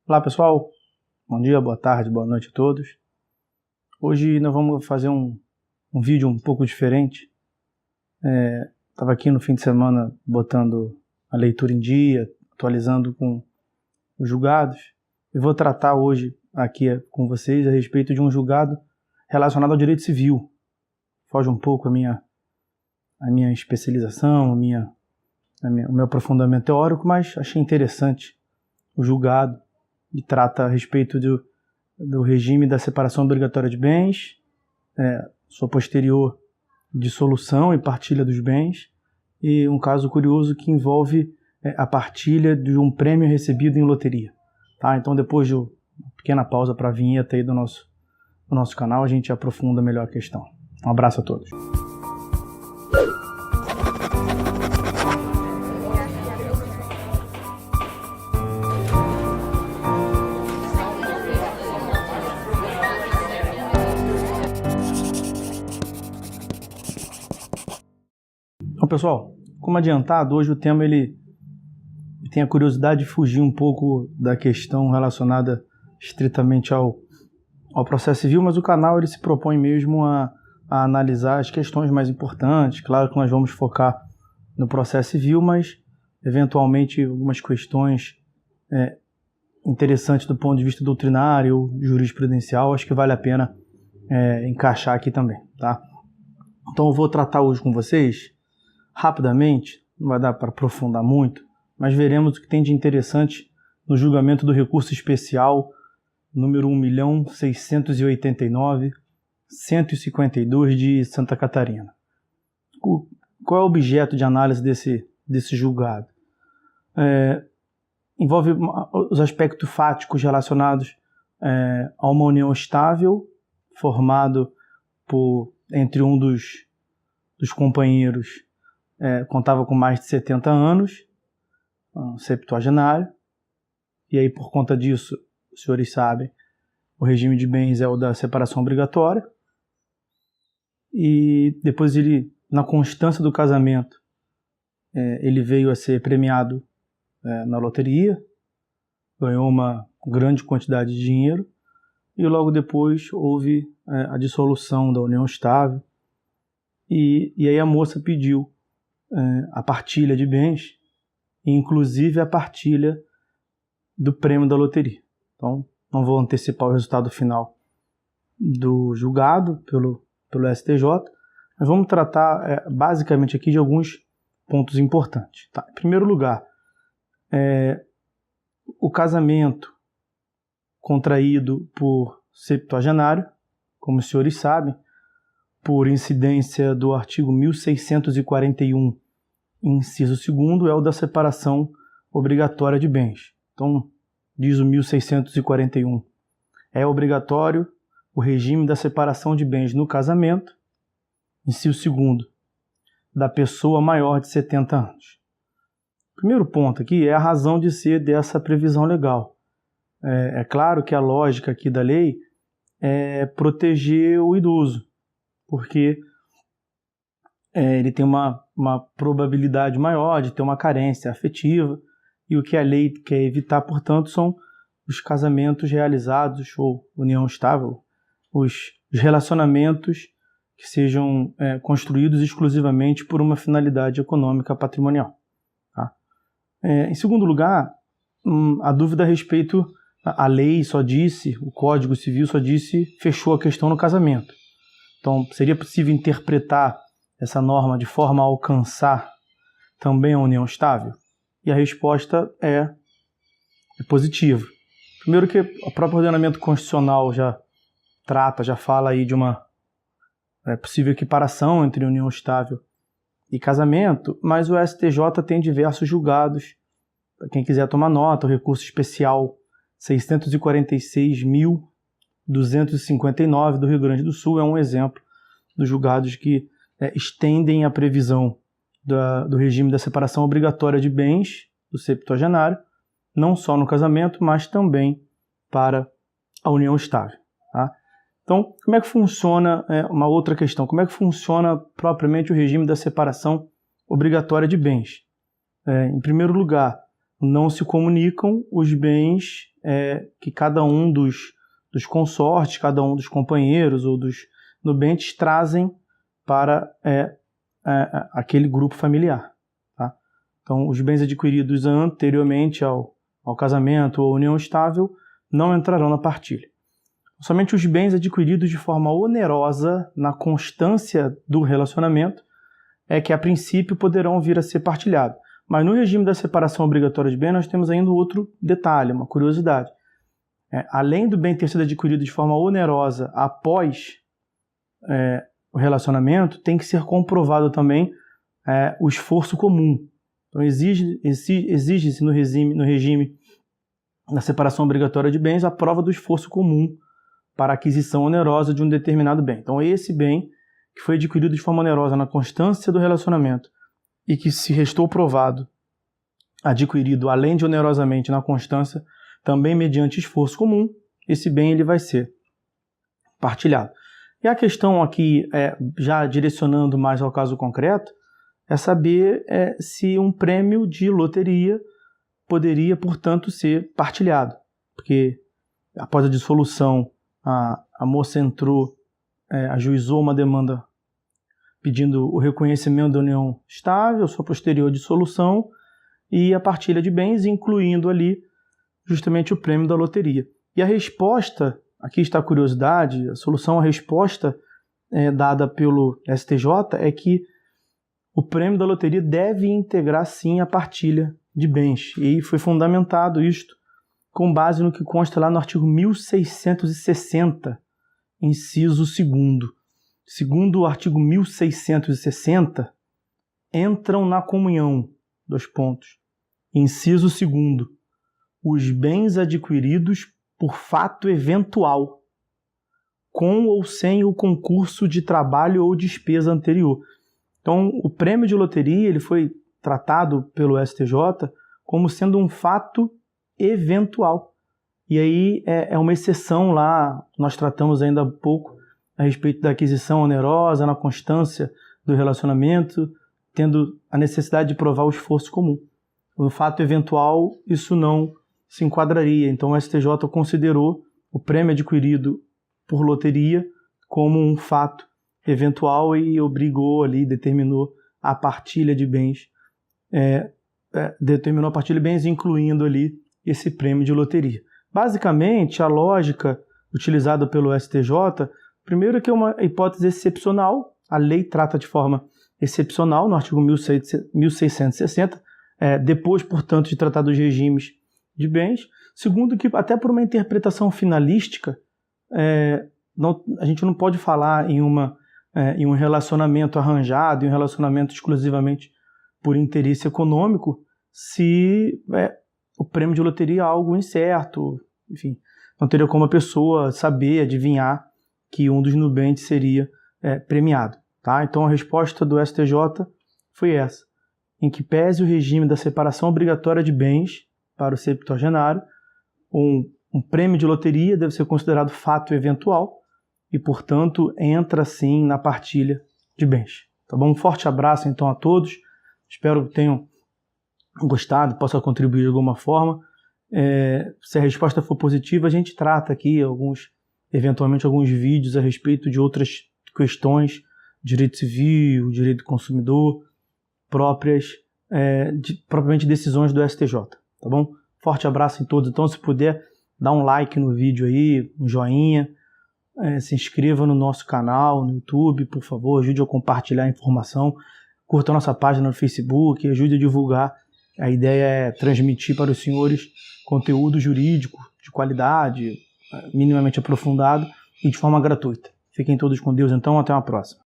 Olá pessoal, bom dia, boa tarde, boa noite a todos. Hoje nós vamos fazer um vídeo um pouco diferente. Estava aqui no fim de semana botando a leitura em dia, atualizando com os julgados. E vou tratar hoje aqui com vocês a respeito de um julgado relacionado ao direito civil. Foge um pouco a minha especialização, o meu aprofundamento teórico, mas achei interessante o julgado. E trata a respeito do regime da separação obrigatória de bens, sua posterior dissolução e partilha dos bens, e um caso curioso que envolve a partilha de um prêmio recebido em loteria. Tá? Então, depois de uma pequena pausa para a vinheta aí do nosso canal, a gente aprofunda melhor a questão. Um abraço a todos. Então, pessoal, como adiantado, hoje o tema ele tem a curiosidade de fugir um pouco da questão relacionada estritamente ao processo civil, mas o canal ele se propõe mesmo a analisar as questões mais importantes. Claro que nós vamos focar no processo civil, mas eventualmente algumas questões interessantes do ponto de vista doutrinário, jurisprudencial, acho que vale a pena encaixar aqui também, tá? Então eu vou tratar hoje com vocês rapidamente, não vai dar para aprofundar muito, mas veremos o que tem de interessante no julgamento do recurso especial número 1.689.152 de Santa Catarina. Qual é o objeto de análise desse julgado? Envolve os aspectos fáticos relacionados a uma união estável formado entre um dos companheiros contava com mais de 70 anos, um septuagenário, e aí por conta disso, os senhores sabem, o regime de bens é o da separação obrigatória, e depois ele, na constância do casamento, ele veio a ser premiado na loteria, ganhou uma grande quantidade de dinheiro, e logo depois houve a dissolução da união estável, e aí a moça pediu a partilha de bens, inclusive a partilha do prêmio da loteria. Então, não vou antecipar o resultado final do julgado pelo STJ, mas vamos tratar basicamente aqui de alguns pontos importantes. Tá? Em primeiro lugar, o casamento contraído por septuagenário, como os senhores sabem, por incidência do artigo 1641, inciso 2º, é o da separação obrigatória de bens. Então, diz o 1641, é obrigatório o regime da separação de bens no casamento, inciso 2º, da pessoa maior de 70 anos. O primeiro ponto aqui é a razão de ser dessa previsão legal. É claro que a lógica aqui da lei é proteger o idoso, porque ele tem uma probabilidade maior de ter uma carência afetiva, e o que a lei quer evitar, portanto, são os casamentos realizados ou união estável, os relacionamentos que sejam construídos exclusivamente por uma finalidade econômica patrimonial. Tá? Em segundo lugar, a dúvida a respeito, a lei só disse, o Código Civil só disse, fechou a questão no casamento. Então, seria possível interpretar essa norma de forma a alcançar também a união estável? E a resposta é positiva. Primeiro que o próprio ordenamento constitucional já fala aí de uma possível equiparação entre união estável e casamento, mas o STJ tem diversos julgados. Para quem quiser tomar nota, o recurso especial 646.259 do Rio Grande do Sul é um exemplo dos julgados que estendem a previsão do regime da separação obrigatória de bens do septuagenário, não só no casamento, mas também para a união estável. Tá? Então, como é que funciona, uma outra questão, como é que funciona propriamente o regime da separação obrigatória de bens? Em primeiro lugar, não se comunicam os bens que cada um dos consortes, cada um dos companheiros ou dos nubentes trazem para aquele grupo familiar. Tá? Então, os bens adquiridos anteriormente ao casamento ou união estável não entrarão na partilha. Somente os bens adquiridos de forma onerosa na constância do relacionamento é que, a princípio, poderão vir a ser partilhados. Mas no regime da separação obrigatória de bem, nós temos ainda outro detalhe, uma curiosidade. Além do bem ter sido adquirido de forma onerosa após o relacionamento, tem que ser comprovado também o esforço comum. Então, exige-se no regime da separação obrigatória de bens a prova do esforço comum para a aquisição onerosa de um determinado bem. Então, esse bem que foi adquirido de forma onerosa na constância do relacionamento e que se restou provado adquirido, além de onerosamente na constância, também mediante esforço comum, esse bem ele vai ser partilhado. E a questão aqui, já direcionando mais ao caso concreto, é saber se um prêmio de loteria poderia, portanto, ser partilhado. Porque após a dissolução, a moça ajuizou uma demanda pedindo o reconhecimento da união estável, sua posterior dissolução e a partilha de bens, incluindo ali justamente o prêmio da loteria. E a resposta, aqui está a curiosidade, a solução, a resposta dada pelo STJ é que o prêmio da loteria deve integrar sim a partilha de bens. E foi fundamentado isto com base no que consta lá no artigo 1660, inciso 2º. Segundo o artigo 1660, entram na comunhão, inciso 2º, os bens adquiridos por fato eventual, com ou sem o concurso de trabalho ou despesa anterior. Então, o prêmio de loteria ele foi tratado pelo STJ como sendo um fato eventual. E aí é uma exceção lá, nós tratamos ainda há pouco a respeito da aquisição onerosa na constância do relacionamento, tendo a necessidade de provar o esforço comum. No fato eventual, isso não se enquadraria. Então, o STJ considerou o prêmio adquirido por loteria como um fato eventual e obrigou ali, determinou a partilha de bens, incluindo ali esse prêmio de loteria. Basicamente, a lógica utilizada pelo STJ, primeiro que é uma hipótese excepcional, a lei trata de forma excepcional no artigo 1660, depois, portanto, de tratar dos regimes de bens. Segundo, que até por uma interpretação finalística, a gente não pode falar em um relacionamento arranjado, em um relacionamento exclusivamente por interesse econômico, se o prêmio de loteria é algo incerto, enfim, não teria como a pessoa saber, adivinhar que um dos nubentes seria premiado. Tá? Então a resposta do STJ foi essa, em que pese o regime da separação obrigatória de bens para o septuagenário, um prêmio de loteria deve ser considerado fato eventual e, portanto, entra sim na partilha de bens. Tá bom? Um forte abraço então a todos, espero que tenham gostado, possa contribuir de alguma forma. Se a resposta for positiva, a gente trata aqui eventualmente alguns vídeos a respeito de outras questões, direito civil, direito do consumidor, propriamente decisões do STJ, tá bom? Forte abraço em todos. Então, se puder, dá um like no vídeo aí, um joinha, se inscreva no nosso canal, no YouTube, por favor, ajude a compartilhar a informação, curta a nossa página no Facebook, ajude a divulgar. A ideia é transmitir para os senhores conteúdo jurídico de qualidade, minimamente aprofundado e de forma gratuita. Fiquem todos com Deus, então, até uma próxima.